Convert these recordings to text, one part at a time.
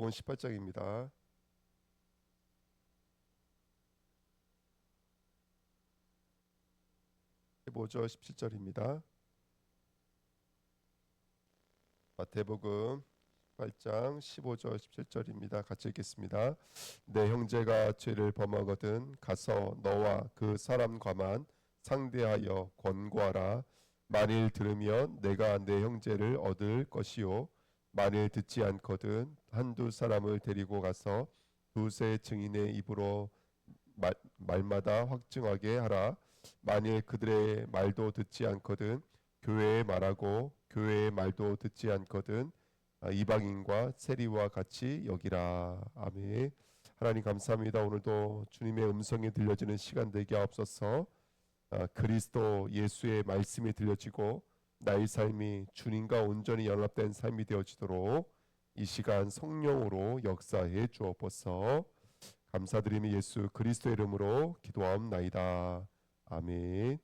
마태복음 18장입니다. 15절 17절입니다. 마태복음 18장 15절 17절입니다. 같이 읽겠습니다. 내 형제가 죄를 범하거든 가서 너와 그 사람과만 상대하여 권고하라. 만일 들으면 내가 내 형제를 얻을 것이요 만일 듣지 않거든 한두 사람을 데리고 가서 두세 증인의 입으로 말마다 확증하게 하라. 만일 그들의 말도 듣지 않거든 교회에 말하고 교회의 말도 듣지 않거든 이방인과 세리와 같이 여기라. 아멘. 하나님 감사합니다. 오늘도 주님의 음성이 들려지는 시간 되게 하옵소서. 그리스도 예수의 말씀이 들려지고 나의 삶이 주님과 온전히 연합된 삶이 되어지도록 이 시간 성령으로 역사해 주옵소서. 감사드리며 예수 그리스도의 이름으로 기도하옵나이다. 아멘.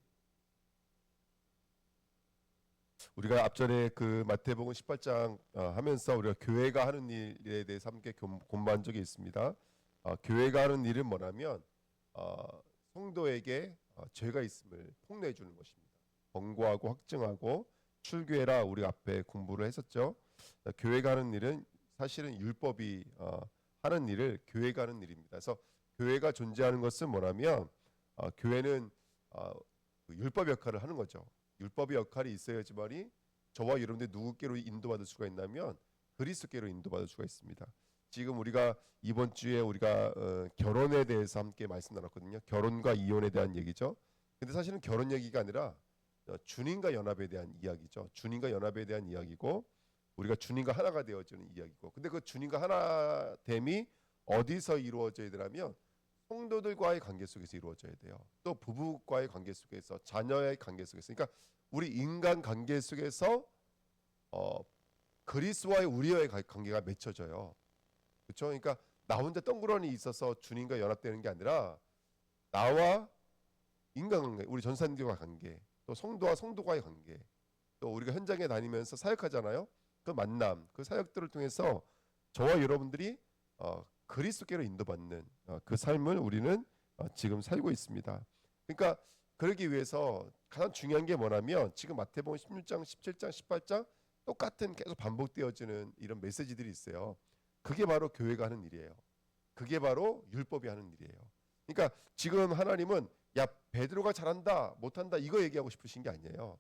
우리가 앞전에 그 마태복음 18장 하면서 우리가 교회가 하는 일에 대해서 함께 공부한 적이 있습니다. 교회가 하는 일은 뭐냐면 성도에게 죄가 있음을 폭로해 주는 것입니다. 권고하고 확증하고 출교해라 우리 앞에 공부를 했었죠. 교회가 하는 일은 사실은 율법이 하는 일을 교회가 하는 일입니다. 그래서 교회가 존재하는 것은 뭐냐면 교회는 그 율법 역할을 하는 거죠. 율법의 역할이 있어야지만이 저와 여러분들 누구께로 인도받을 수가 있냐면 그리스도께로 인도받을 수가 있습니다. 지금 우리가 이번 주에 우리가 결혼에 대해서 함께 말씀 나눴거든요. 결혼과 이혼에 대한 얘기죠. 근데 사실은 결혼 얘기가 아니라 주님과 연합에 대한 이야기죠. 주님과 연합에 대한 이야기고 우리가 주님과 하나가 되어지는 이야기고. 근데 그 주님과 하나됨이 어디서 이루어져야 되냐면 성도들과의 관계 속에서 이루어져야 돼요. 또 부부과의 관계 속에서, 자녀의 관계 속에서. 그러니까 우리 인간 관계 속에서 그리스도와의 우리와의 관계가 맺혀져요. 그렇죠? 그러니까 나 혼자 덩그러니 있어서 주님과 연합되는 게 아니라 나와 인간관계, 우리 전사님들과 관계, 또 성도와 성도과의 관계, 또 우리가 현장에 다니면서 사역하잖아요. 그 만남, 그 사역들을 통해서 저와 여러분들이 그리스도께로 인도받는 그 삶을 우리는 지금 살고 있습니다. 그러니까 그러기 위해서 가장 중요한 게 뭐냐면 지금 마태복음 16장, 17장, 18장 똑같은 계속 반복되어지는 이런 메시지들이 있어요. 그게 바로 교회가 하는 일이에요. 그게 바로 율법이 하는 일이에요. 그러니까 지금 하나님은 야 베드로가 잘한다 못한다 이거 얘기하고 싶으신 게 아니에요.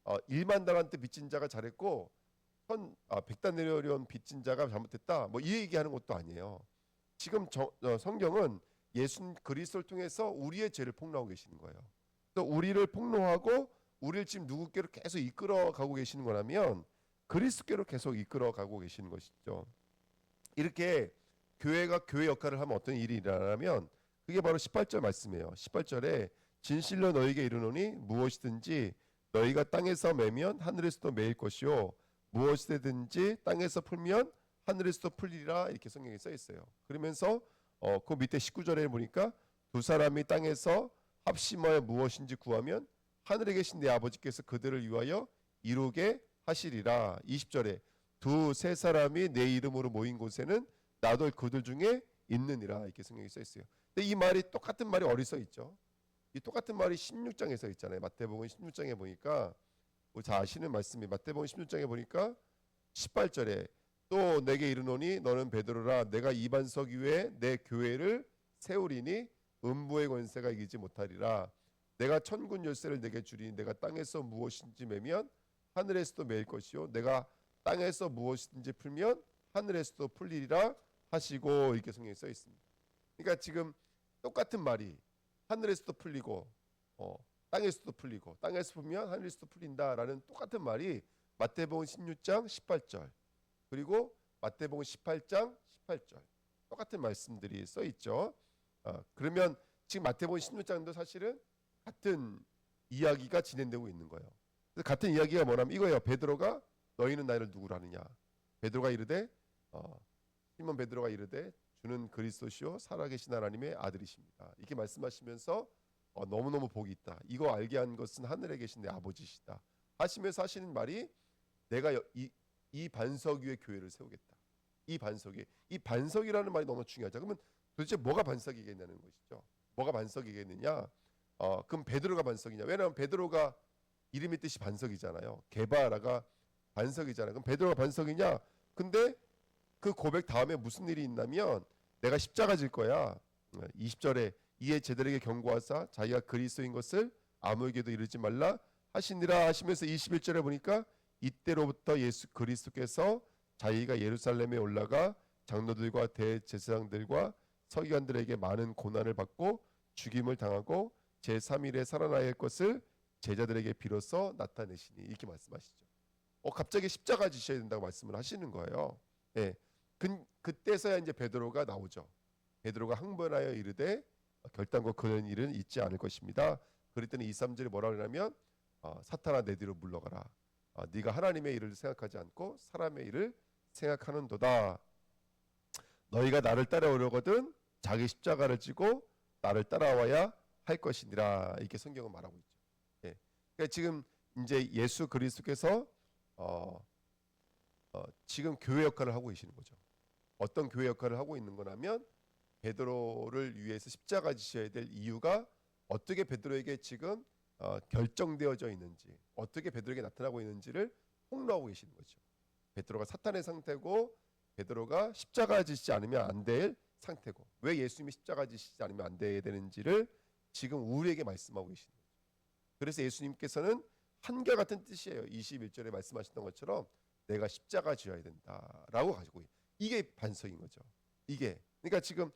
1만 달란트 빚진 자가 잘했고 백단 내려온 빚진 자가 잘못했다 뭐 이 얘기하는 것도 아니에요. 지금 성경은 예수 그리스도를 통해서 우리의 죄를 폭로하고 계시는 거예요. 또 우리를 폭로하고 우리를 지금 누구께로 계속 이끌어가고 계시는 거라면 그리스도께로 계속 이끌어가고 계시는 것이죠. 이렇게 교회가 교회 역할을 하면 어떤 일이 일어나면 그게 바로 18절 말씀이에요. 18절에 진실로 너희에게 이르노니 무엇이든지 너희가 땅에서 매면 하늘에서도 매일 것이요 무엇이든지 땅에서 풀면 하늘에서도 풀리라 이렇게 성경에 써 있어요. 그러면서 그 밑에 19절에 보니까 두 사람이 땅에서 합심하여 무엇인지 구하면 하늘에 계신 내 아버지께서 그들을 위하여 이루게 하시리라. 20절에 두세 사람이 내 이름으로 모인 곳에는 나도 그들 중에 있느니라 이렇게 성경에 써 있어요. 근데 이 말이 똑같은 말이 어디 써 있죠? 이 똑같은 말이 16장에 써 있잖아요. 마태복음 16장에 보니까 다 아시는 말씀이 마태복음 16장에 보니까 18절에 또 내게 이르노니 너는 베드로라 내가 이 반석 위에 내 교회를 세우리니 음부의 권세가 이기지 못하리라. 내가 천군 열쇠를 내게 주리니 내가 땅에서 무엇인지 매면 하늘에서도 매일 것이요 내가 땅에서 무엇이든지 풀면 하늘에서도 풀리리라 하시고 이렇게 성경에 써 있습니다. 그러니까 지금 똑같은 말이 하늘에서도 풀리고 땅에서도 풀리고 땅에서 풀면 하늘에서도 풀린다라는 똑같은 말이 마태복음 16장 18절 그리고 마태복음 18장 18절 똑같은 말씀들이 써 있죠. 그러면 지금 마태복음 16장도 사실은 같은 이야기가 진행되고 있는 거예요. 같은 이야기가 뭐냐면 이거예요. 베드로가 너희는 나를 누구로 하느냐. 베드로가 이르되 시몬 베드로가 이르되 주는 그리스도시요 살아계신 하나님의 아들이십니다. 이렇게 말씀하시면서 너무너무 복이 있다. 이거 알게 한 것은 하늘에 계신 내 아버지시다. 하시면서 하시는 말이 내가 이 반석 위에 교회를 세우겠다. 이 반석이라는 말이 너무 중요하죠. 그러면 도대체 뭐가 반석이겠냐는 것이죠. 뭐가 반석이겠느냐? 그럼 베드로가 반석이냐? 왜냐하면 베드로가 이름의 뜻이 반석이잖아요. 게바라가 반석이잖아요. 그럼 베드로가 반석이냐? 근데 그 고백 다음에 무슨 일이 있냐면 내가 십자가 질 거야. 20절에 이에 제들에게 경고하사 자기가 그리스도인 것을 아무에게도 이르지 말라 하시니라 하시면서 21절에 보니까 이때로부터 예수 그리스도께서 자기가 예루살렘에 올라가 장로들과 대제사장들과 서기관들에게 많은 고난을 받고 죽임을 당하고 제3일에 살아나야 할 것을 제자들에게 비로소 나타내시니 이렇게 말씀하시죠. 갑자기 십자가 지셔야 된다고 말씀을 하시는 거예요. 예. 그때서야 이제 베드로가 나오죠. 베드로가 항변하여 이르되 결단코 그런 일은 있지 않을 것입니다. 그랬더니 2, 3절에 뭐라 그러냐면 사탄아 내 뒤로 물러가라. 네가 하나님의 일을 생각하지 않고 사람의 일을 생각하는도다. 너희가 나를 따라오려거든 자기 십자가를 지고 나를 따라와야 할 것이니라. 이렇게 성경은 말하고 있죠. 예. 그러니까 지금 이제 예수 그리스도께서 지금 교회 역할을 하고 계시는 거죠. 어떤 교회 역할을 하고 있는 거냐면 베드로를 위해서 십자가 지셔야 될 이유가 어떻게 베드로에게 지금 결정되어져 있는지, 어떻게 베드로에게 나타나고 있는지를 폭로하고 계시는 거죠. 베드로가 사탄의 상태고 베드로가 십자가 지시지 않으면 안 될 상태고 왜 예수님이 십자가 지시지 않으면 안 돼야 되는지를 지금 우리에게 말씀하고 계시는 거죠. 그래서 예수님께서는 한결같은 뜻이에요. 21절에 말씀하셨던 것처럼 내가 십자가 지어야 된다라고 가지고 이게 반석인 거죠. 이게 그러니까 지금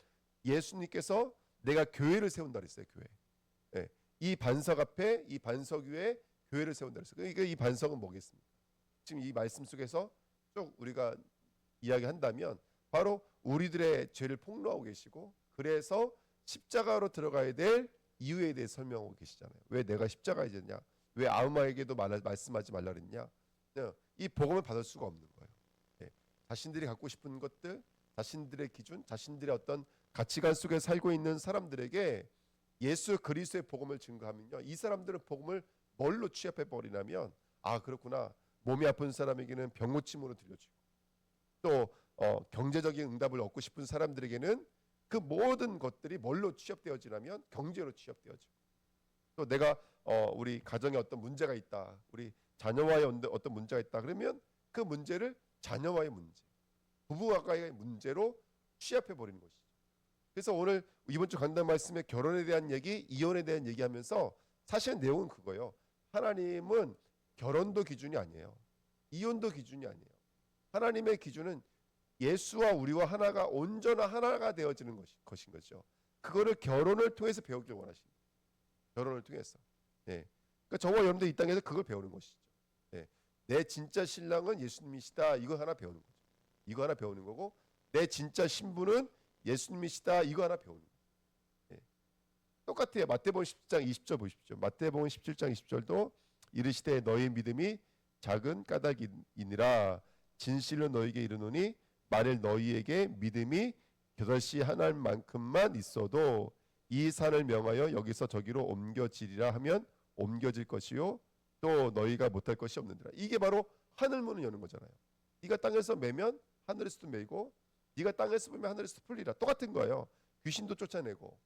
예수님께서 내가 교회를 세운다 그랬어요. 교회. 예. 이 반석 앞에 이 반석 위에 교회를 세운다 그랬어요. 그러니까 이 반석은 뭐겠습니까? 지금 이 말씀 속에서 쭉 우리가 이야기한다면 바로 우리들의 죄를 폭로하고 계시고 그래서 십자가로 들어가야 될 이유에 대해 설명하고 계시잖아요. 왜 내가 십자가에 졌냐? 왜 아무에게도 말씀하지 말라 그랬냐? 이 복음을 받을 수가 없는 거예요. 예. 자신들이 갖고 싶은 것들, 자신들의 기준, 자신들의 어떤 가치관 속에 살고 있는 사람들에게 예수 그리스도의 복음을 증거하면요, 이 사람들은 복음을 뭘로 취합해 버리냐면 그렇구나. 몸이 아픈 사람에게는 병고침으로 들려주고 또 경제적인 응답을 얻고 싶은 사람들에게는 그 모든 것들이 뭘로 취합되어지냐면 경제로 취합되어지고 또 내가 우리 가정에 어떤 문제가 있다. 우리 자녀와의 어떤 문제가 있다. 그러면 그 문제를 자녀와의 문제, 부부와의 문제로 취합해 버리는 것이죠. 그래서 오늘 이번 주 강단 말씀에 결혼에 대한 얘기, 이혼에 대한 얘기하면서 사실 내용은 그거예요. 하나님은 결혼도 기준이 아니에요. 이혼도 기준이 아니에요. 하나님의 기준은 예수와 우리와 하나가 온전한 하나가 되어지는 것인 거죠. 그거를 결혼을 통해서 배우길 원하십니다. 결혼을 통해서. 예. 그러니까 저와 여러분들 이 땅에서 그걸 배우는 것이죠. 예. 내 진짜 신랑은 예수님이시다. 이거 하나 배우는 거죠. 이거 하나 배우는 거고 내 진짜 신부는 예수님이시다. 이거 하나 배우는 거예요. 예. 똑같아요. 마태복음 10장 20절 보십시오. 마태복음 17장 20절도 이르시되 너희 믿음이 작은 까닭이니라 진실로 너희에게 이르노니 만일 너희에게 믿음이 겨자씨 하나만큼만 있어도 이 산을 명하여 여기서 저기로 옮겨지리라 하면 옮겨질 것이요 또 너희가 못할 것이 없느니라. 이게 바로 하늘 문을 여는 거잖아요. 네가 땅에서 매면 하늘에서도 매고 네가 땅에서 보면 하늘에서 풀리라. 똑같은 거예요. 귀신도 쫓아내고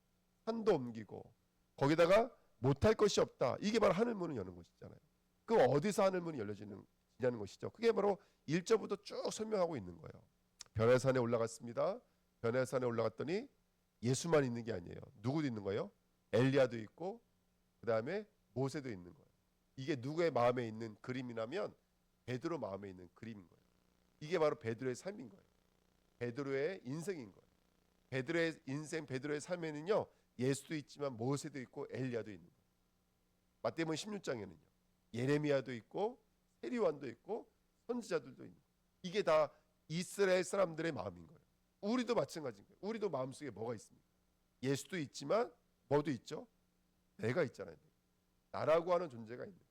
산도 옮기고 거기다가 못할 것이 없다. 이게 바로 하늘 문을 여는 것이잖아요. 그 어디서 하늘 문이 열려지느냐는 것이죠. 그게 바로 1절부터 쭉 설명하고 있는 거예요. 변화산에 올라갔습니다. 변화산에 올라갔더니 예수만 있는 게 아니에요. 누구도 있는 거예요? 엘리야도 있고 그 다음에 모세도 있는 거예요. 이게 누구의 마음에 있는 그림이라면 베드로 마음에 있는 그림인 거예요. 이게 바로 베드로의 삶인 거예요. 베드로의 인생인 거예요. 베드로의 인생, 베드로의 삶에는요 예수도 있지만 모세도 있고 엘리야도 있는 거예요. 마태복음 16장에는요 예레미야도 있고 세리완도 있고 선지자들도 있는 거예요. 이게 다 이스라엘 사람들의 마음인 거예요. 우리도 마찬가지인 거예요. 우리도 마음속에 뭐가 있습니까? 예수도 있지만 뭐도 있죠? 내가 있잖아요. 나라고 하는 존재가 있는 거예요.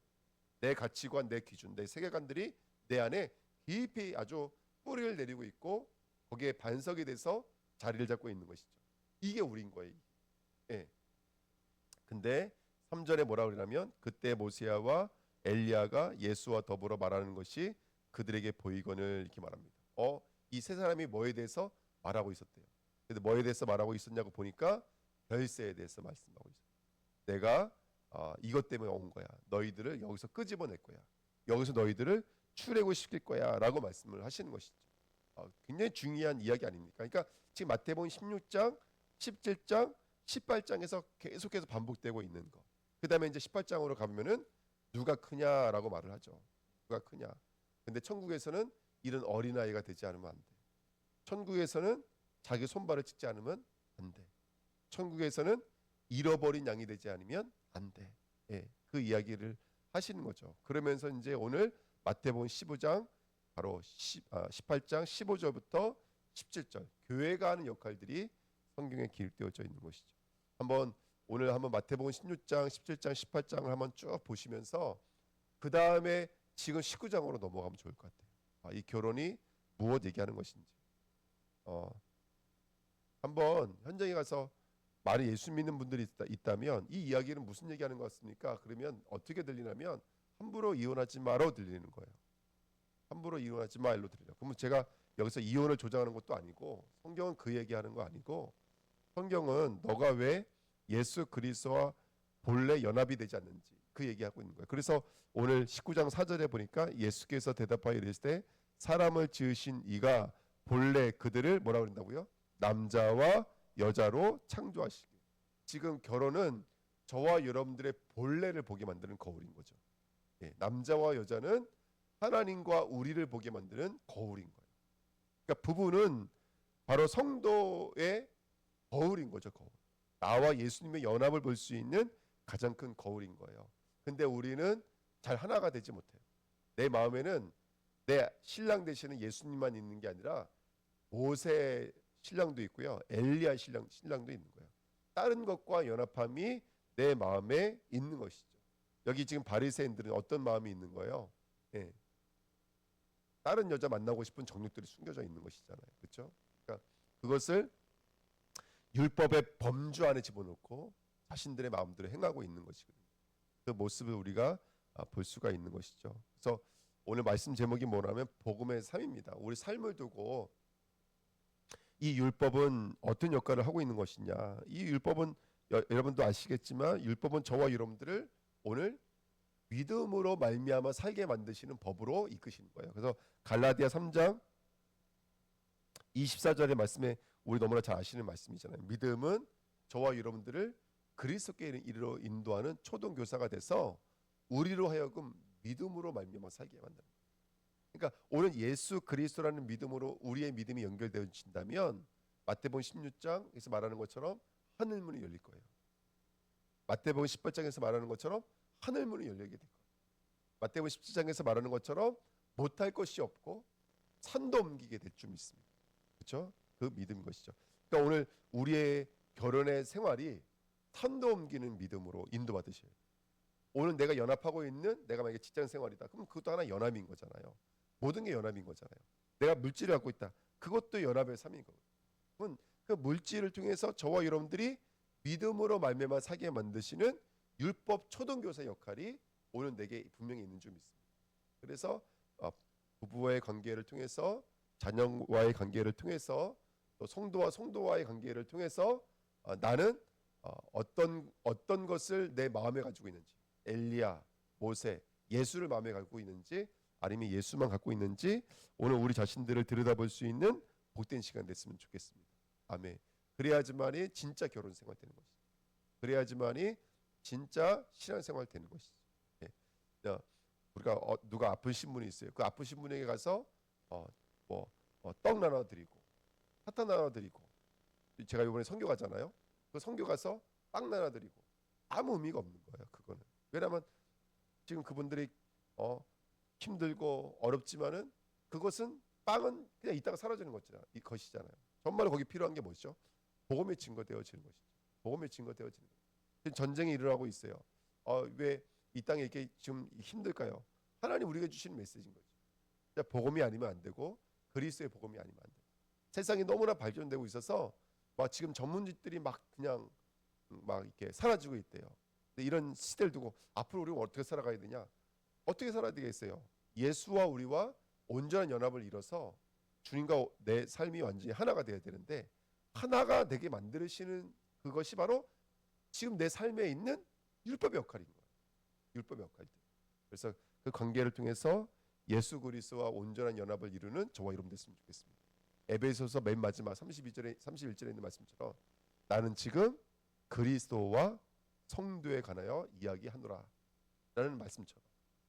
내 가치관, 내 기준, 내 세계관들이 내 안에 깊이 아주 뿌리를 내리고 있고 거기에 반석이 돼서 자리를 잡고 있는 것이죠. 이게 우리인 거예요. 예. 근데 3절에 뭐라 그러냐면 그때 모세야와 엘리야가 예수와 더불어 말하는 것이 그들에게 보이거늘 이렇게 말합니다. 이 세 사람이 뭐에 대해서 말하고 있었대요. 근데 뭐에 대해서 말하고 있었냐고 보니까 별세에 대해서 말씀하고 있어요. 내가 이것 때문에 온 거야. 너희들을 여기서 끄집어낼 거야. 여기서 너희들을 출애굽시킬 거야라고 말씀을 하시는 것이죠. 굉장히 중요한 이야기 아닙니까? 그러니까 지금 마태복음 16장, 17장, 18장에서 계속해서 반복되고 있는 거. 그다음에 이제 18장으로 가면은 누가 크냐라고 말을 하죠. 누가 크냐. 근데 천국에서는 이런 어린아이가 되지 않으면 안 돼. 천국에서는 자기 손발을 찢지 않으면 안 돼. 천국에서는 잃어버린 양이 되지 않으면 안 돼. 예, 그 이야기를 하시는 거죠. 그러면서 이제 오늘 마태복음 15장 바로 18장 15절부터 17절 교회가 하는 역할들이 성경에 기록되어져 있는 것이죠. 오늘 한번 마태복음 16장, 17장, 18장을 한번 쭉 보시면서 그 다음에 지금 19장으로 넘어가면 좋을 것 같아요. 이 결혼이 무엇 얘기하는 것인지. 한번 현장에 가서 많이 예수 믿는 분들이 있다면 이 이야기는 무슨 얘기하는 것 같습니까? 그러면 어떻게 들리냐면 함부로 이혼하지 마로 들리는 거예요. 함부로 이혼하지 마 일로 들려요. 그러면 제가 여기서 이혼을 조장하는 것도 아니고 성경은 그 얘기하는 거 아니고 성경은 너가 왜 예수 그리스도와 본래 연합이 되지 않는지 그 얘기하고 있는 거예요. 그래서 오늘 19장 4절에 보니까 예수께서 대답하여 이르시되 사람을 지으신 이가 본래 그들을 뭐라고 그런다고요? 남자와 여자로 창조하시기. 지금 결혼은 저와 여러분들의 본래를 보게 만드는 거울인 거죠. 예, 남자와 여자는 하나님과 우리를 보게 만드는 거울인 거예요. 그러니까 부부는 바로 성도의 거울인 거죠. 거울. 나와 예수님의 연합을 볼 수 있는 가장 큰 거울인 거예요. 근데 우리는 잘 하나가 되지 못해요. 내 마음에는 내 신랑 되시는 예수님만 있는 게 아니라 모세 신랑도 있고요. 엘리야 신랑도 있는 거예요. 다른 것과 연합함이 내 마음에 있는 것이죠. 여기 지금 바리새인들은 어떤 마음이 있는 거예요? 예. 다른 여자 만나고 싶은 정욕들이 숨겨져 있는 것이잖아요. 그렇죠? 그러니까 그것을 율법의 범주 안에 집어넣고 자신들의 마음대로 행하고 있는 것이거든요. 그 모습을 우리가 볼 수가 있는 것이죠. 그래서 오늘 말씀 제목이 뭐냐면 복음의 삶입니다. 우리 삶을 두고 이 율법은 어떤 역할을 하고 있는 것이냐. 이 율법은 여러분도 아시겠지만 율법은 저와 여러분들을 오늘 믿음으로 말미암아 살게 만드시는 법으로 이끄시는 거예요. 그래서 갈라디아 3장 24절의 말씀에 우리 너무나 잘 아시는 말씀이잖아요. 믿음은 저와 여러분들을 그리스도께 이르러 인도하는 초등교사가 돼서 우리로 하여금 믿음으로 말미암아 살게 만드는 거예요. 그러니까 오늘 예수 그리스도라는 믿음으로 우리의 믿음이 연결되어진다면 마태복음 16장에서 말하는 것처럼 하늘문이 열릴 거예요. 마태복음 18장에서 말하는 것처럼 하늘문이 열리게 될 거예요. 마태복음 17장에서 말하는 것처럼 못할 것이 없고 산도 옮기게 될 줄 믿습니다. 그렇죠? 그 믿음 것이죠. 그러니까 오늘 우리의 결혼의 생활이 산도 옮기는 믿음으로 인도받으셔야 돼요. 오늘 내가 연합하고 있는 내가 만약에 직장 생활이다. 그럼 그것도 하나 연합인 거잖아요. 모든 게 연합인 거잖아요. 내가 물질을 갖고 있다. 그것도 연합의 삶인 거거든요. 그 물질을 통해서 저와 여러분들이 믿음으로 말미암아 살게 만드시는 율법 초등교사 역할이 오늘 내게 분명히 있는 줄 믿습니다. 그래서 부부와의 관계를 통해서 자녀와의 관계를 통해서 또 성도와 성도와의 관계를 통해서 나는 어떤 것을 내 마음에 가지고 있는지 엘리야, 모세, 예수를 마음에 갖고 있는지 아니면 예수만 갖고 있는지 오늘 우리 자신들을 들여다볼 수 있는 복된 시간 됐으면 좋겠습니다. 아멘. 그래야지만이 진짜 결혼 생활 되는 것이죠. 그래야지만이 진짜 신앙생활 되는 것이죠. 예. 우리가 누가 아프신 분이 있어요. 그 아프신 분에게 가서 떡 나눠 드리고 사탕 나눠 드리고 제가 이번에 선교 가잖아요. 그 선교 가서 빵 나눠 드리고 아무 의미가 없는 거예요. 그거는 왜냐하면 지금 그분들이 힘들고 어렵지만은 그것은 빵은 그냥 이따가 사라지는 것이잖아요. 정말 거기 필요한 게 뭐죠? 복음의 증거 되어지는 것이죠. 복음의 증거 되어지는 것. 전쟁이 일어나고 있어요. 왜 이 땅에 이렇게 지금 힘들까요? 하나님 우리에게 주시는 메시지인 거죠. 복음이 아니면 안 되고 그리스도의 복음이 아니면 안 돼요. 세상이 너무나 발전되고 있어서 막 지금 전문직들이 막 그냥 막 이렇게 사라지고 있대요. 근데 이런 시대를 두고 앞으로 우리가 어떻게 살아가야 되냐? 어떻게 살아야 되겠어요? 예수와 우리와 온전한 연합을 이뤄서 주님과 내 삶이 완전히 하나가 되어야 되는데 하나가 되게 만드시는 그것이 바로 지금 내 삶에 있는 율법의 역할인 거예요. 율법의 역할이죠. 그래서 그 관계를 통해서 예수 그리스도와 온전한 연합을 이루는 저와 여러분 됐으면 좋겠습니다. 에베소서 맨 마지막 31절에 있는 말씀처럼 나는 지금 그리스도와 성도에 관하여 이야기하노라 라는 말씀처럼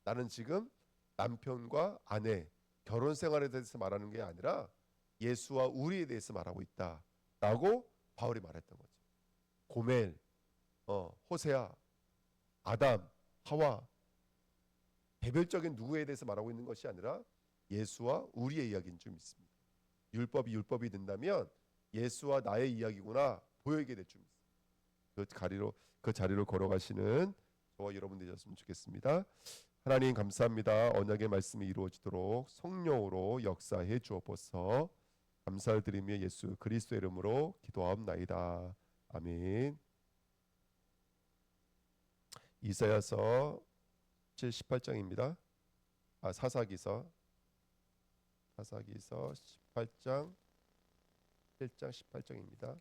나는 지금 남편과 아내 결혼 생활에 대해서 말하는 게 아니라 예수와 우리에 대해서 말하고 있다라고 바울이 말했던 거죠. 고멜, 호세아, 아담, 하와 개별적인 누구에 대해서 말하고 있는 것이 아니라 예수와 우리의 이야기인 줄 믿습니다. 율법이 된다면 예수와 나의 이야기구나 보이게 될 줄 믿습니다. 그 자리로 걸어가시는 저와 여러분 되셨으면 좋겠습니다. 하나님 감사합니다. 언약의 말씀이 이루어지도록 성령으로 역사해 주옵소서. 감사를 드리며 예수 그리스도의 이름으로 기도하옵나이다. 아멘. 이사야서 18장입니다. 사사기서 18장 1장 18장입니다.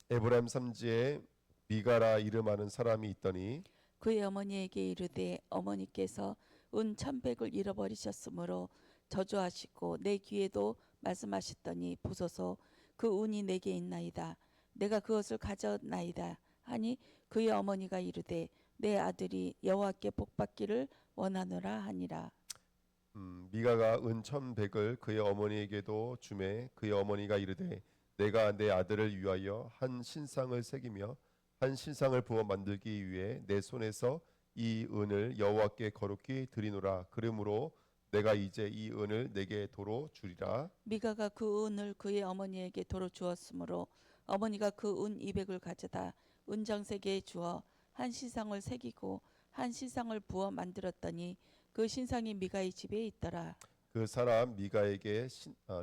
에브라임 삼지에 미가라 이름하는 사람이 있더니 그의 어머니에게 이르되 어머니께서 은 1,100을 잃어버리셨으므로 저주하시고 내 귀에도 말씀하셨더니 보소서 그 운이 내게 있나이다. 내가 그것을 가져나이다 하니 그의 어머니가 이르되 내 아들이 여호와께 복받기를 원하노라 하니라. 미가가 은 1,100을 그의 어머니에게도 주매 그의 어머니가 이르되 내가 내 아들을 위하여 한 신상을 새기며 한 신상을 부어 만들기 위해 내 손에서 이 은을 여호와께 거룩히 드리노라. 그러므로 내가 이제 이 은을 내게 도로 주리라. 미가가 그 은을 그의 어머니에게 도로 주었으므로 어머니가 그 은 200을 가져다 은장세계에 주어 한 신상을 새기고 한 신상을 부어 만들었더니 그 신상이 미가의 집에 있더라. 그 사람 미가에게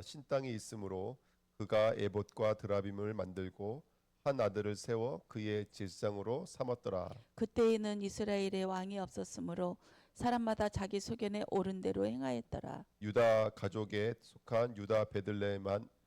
신땅이 있으므로 그가 에봇과 드라빔을 만들고 한 아들을 세워 그의 제사장으로 삼았더라. 그때에는 이스라엘에 왕이 없었으므로 사람마다 자기 소견에 옳은 대로 행하였더라. 유다 가족에 속한 유다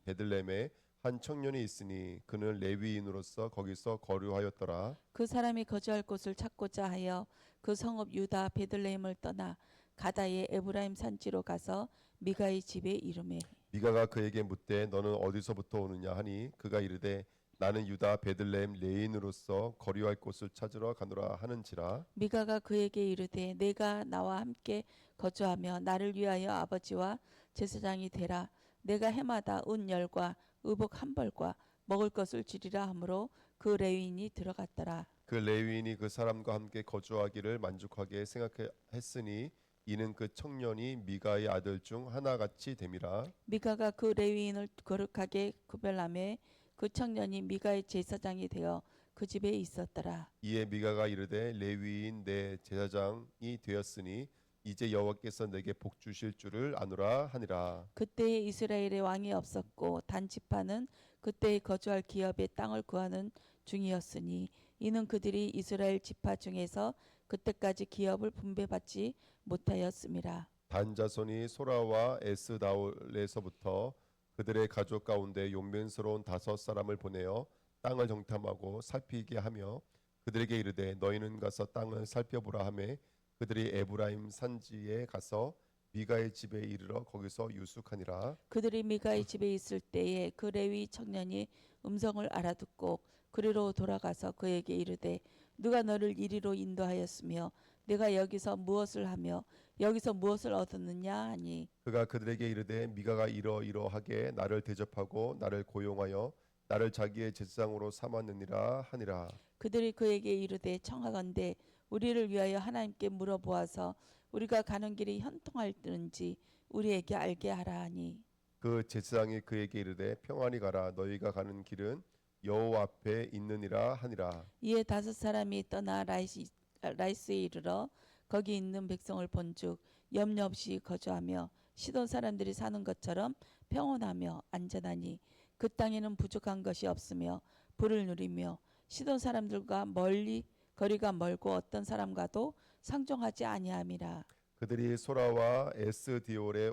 베들레헴에 한 청년이 있으니 그는 레위인으로서 거기서 거류하였더라. 그 사람이 거주할 곳을 찾고자 하여 그 성읍 유다 베들레헴을 떠나 가다의 에브라임 산지로 가서 미가의 집에 이르매 미가가 그에게 묻되 너는 어디서부터 오느냐 하니 그가 이르되 나는 유다 베들레헴 레인으로서 거류할 곳을 찾으러 가노라 하는지라. 미가가 그에게 이르되 내가 나와 함께 거주하며 나를 위하여 아버지와 제사장이 되라. 내가 해마다 은 10과 의복 1벌과 먹을 것을 주리라 하므로 그 레위인이 들어갔더라. 그 레위인이 그 사람과 함께 거주하기를 만족하게 생각했으니 이는 그 청년이 미가의 아들 중 하나같이 됨이라. 미가가 그 레위인을 거룩하게 구별하며 그 청년이 미가의 제사장이 되어 그 집에 있었더라. 이에 미가가 이르되 레위인 내 제사장이 되었으니 이제 여호와께서 내게 복 주실 줄을 아노라 하니라. 그때에 이스라엘에 왕이 없었고 단 지파는 그때에 거주할 기업의 땅을 구하는 중이었으니 이는 그들이 이스라엘 지파 중에서 그때까지 기업을 분배받지 못하였음이라. 단 자손이 소라와 에스다올에서부터 그들의 가족 가운데 용맹스러운 5사람을 보내어 땅을 정탐하고 살피게 하며 그들에게 이르되 너희는 가서 땅을 살펴보라 하매 그들이 에브라임 산지에 가서 미가의 집에 이르러 거기서 유숙하니라. 그들이 미가의 집에 있을 때에 그 레위 청년이 음성을 알아듣고 그리로 돌아가서 그에게 이르되 누가 너를 이리로 인도하였으며 내가 여기서 무엇을 하며 여기서 무엇을 얻었느냐 하니 그가 그들에게 이르되 미가가 이러이러하게 나를 대접하고 나를 고용하여 나를 자기의 제사장으로 삼았느니라 하니라. 그들이 그에게 이르되 청하건대 우리를 위하여 하나님께 물어보아서 우리가 가는 길이 현통할는지 우리에게 알게 하라 하니 그 제사장이 그에게 이르되 평안히 가라 너희가 가는 길은 여호와 앞에 있느니라 하니라. 이에 5사람이 떠나 라이스에 이르러 거기 있는 백성을 본즉 염려 없이 거주하며 시돈 사람들이 사는 것처럼 평온하며 안전하니 그 땅에는 부족한 것이 없으며 불을 누리며 시돈 사람들과 멀리 거리가 멀고 어떤 사람과도 상종하지 아니함이라. 그들이 소라와 에스디올에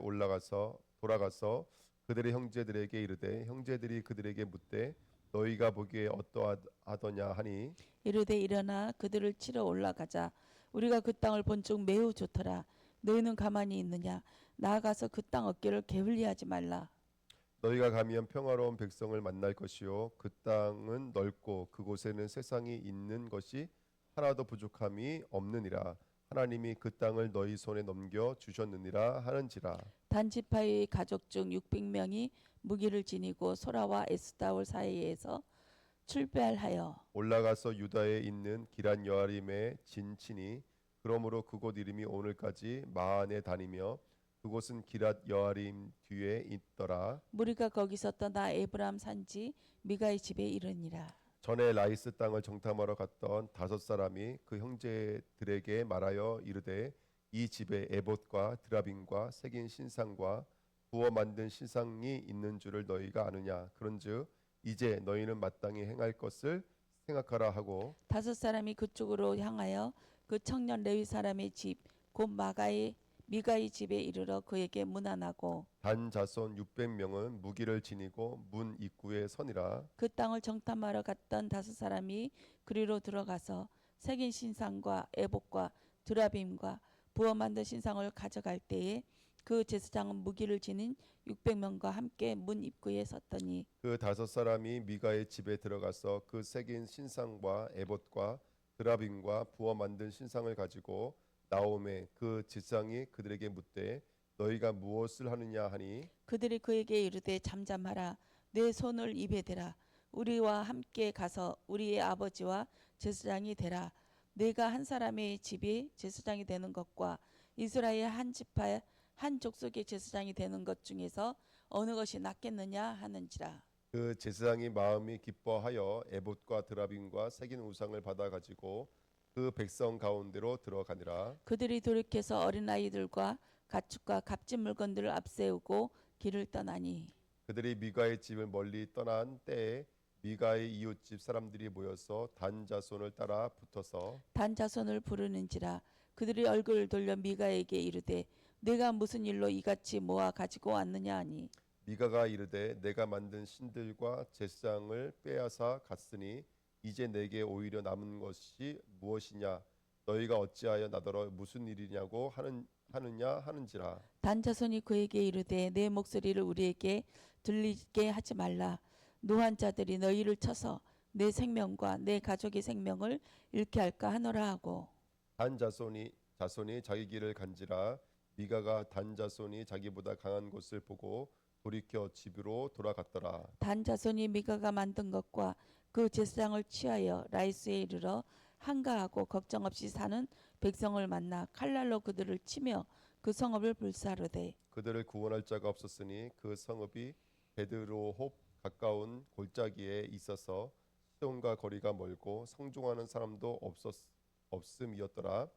돌아가서 그들의 형제들에게 이르되 형제들이 그들에게 묻되 너희가 보기에 어떠하더냐 하니 이르되 일어나 그들을 치러 올라가자. 우리가 그 땅을 본즉 매우 좋더라. 너희는 가만히 있느냐? 나아가서 그 땅 얻기를 게을리하지 말라. 너희가 가면 평화로운 백성을 만날 것이요 그 땅은 넓고 그곳에는 세상이 있는 것이 하나도 부족함이 없느니라. 하나님이 그 땅을 너희 손에 넘겨 주셨느니라 하는지라. 단지파의 가족 중 600명이 무기를 지니고 소라와 에스다올 사이에서 출발하여 올라가서 유다에 있는 기란 여아림에 진치니 그러므로 그곳 이름이 오늘까지 마한에 다니며 그곳은 기랏 여아림 뒤에 있더라. 무리가 거기서 떠나 에브람 산지 미가의 집에 이르니라. 전에 라이스 땅을 정탐하러 갔던 5사람이 그 형제들에게 말하여 이르되 이 집에 에봇과 드라빔과 새긴 신상과 부어 만든 신상이 있는 줄을 너희가 아느냐. 그런즉 이제 너희는 마땅히 행할 것을 생각하라 하고 5사람이 그쪽으로 향하여 그 청년 레위 사람의 집 곧 미가의 집에 이르러 그에게 문안하고 단 자손 600명은 무기를 지니고 문 입구에 서니라. 그 땅을 정탐하러 갔던 5사람이 그리로 들어가서 새긴 신상과 에봇과 드라빔과 부어 만든 신상을 가져갈 때에 그 제사장은 무기를 지닌 600명과 함께 문 입구에 섰더니 그 5사람이 미가의 집에 들어가서 그 새긴 신상과 에봇과 드라빔과 부어 만든 신상을 가지고 나오매 그 제사장이 그들에게 묻되 너희가 무엇을 하느냐 하니 그들이 그에게 이르되 잠잠하라. 내 손을 입에 대라. 우리와 함께 가서 우리의 아버지와 제사장이 되라. 내가 한 사람의 집이 제사장이 되는 것과 이스라엘 한 지파 한 족속의 제사장이 되는 것 중에서 어느 것이 낫겠느냐 하는지라. 그 제사장이 마음이 기뻐하여 에봇과 드라빔과 새긴 우상을 받아 가지고 그 백성 가운데로 들어가니라. 그들이 돌이켜서 어린아이들과 가축과 값진 물건들을 앞세우고 길을 떠나니 그들이 미가의 집을 멀리 떠난 때에 미가의 이웃집 사람들이 모여서 단 자손을 따라 붙어서 단 자손을 부르는지라. 그들이 얼굴을 돌려 미가에게 이르되 내가 무슨 일로 이같이 모아 가지고 왔느냐 하니 미가가 이르되 내가 만든 신들과 제사장을 빼앗아 갔으니 이제 내게 오히려 남은 것이 무엇이냐 너희가 어찌하여 나더러 무슨 일이냐고 하느냐 하는지라. 단 자손이 그에게 이르되 내 목소리를 우리에게 들리게 하지 말라. 노한 자들이 너희를 쳐서 내 생명과 내 가족의 생명을 잃게 할까 하노라 하고 단 자손이 자기 길을 간지라. 미가가 단 자손이 자기보다 강한 것을 보고 돌이켜 집으로 돌아갔더라. 단 자손이 미가가 만든 것과 그 제사장을 취하여 라이스에 이르러 한가하고 걱정 없이 사는 백성을 만나 칼날로 그들을 치며 그 성읍을 불사르되 그들을 구원할 자가 없었으니 그 성읍이 베드로홉 가까운 골짜기에 있어서 시온과 거리가 멀고 성종하는 사람도 없음이었더라.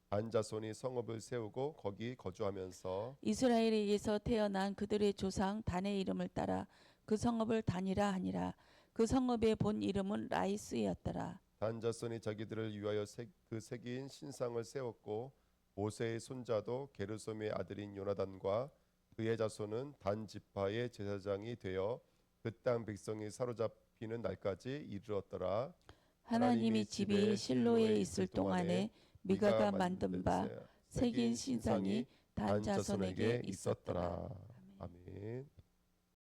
단 자손이 성읍을 세우고 거기 거주하면서 이스라엘에게서 태어난 그들의 조상 단의 이름을 따라 그 성읍을 단이라 하니라. 그 성읍의 본 이름은 라이스였더라. 단 자손이 자기들을 위하여 그 새긴 신상을 세웠고 모세의 손자도 게르솜의 아들인 요나단과 그의 자손은 단 지파의 제사장이 되어 그 땅 백성이 사로잡히는 날까지 이르렀더라. 하나님이 집이 실로에 있을 동안에 미가가 만든 바 새긴 신상이 단 자손에게 있었더라. 아멘.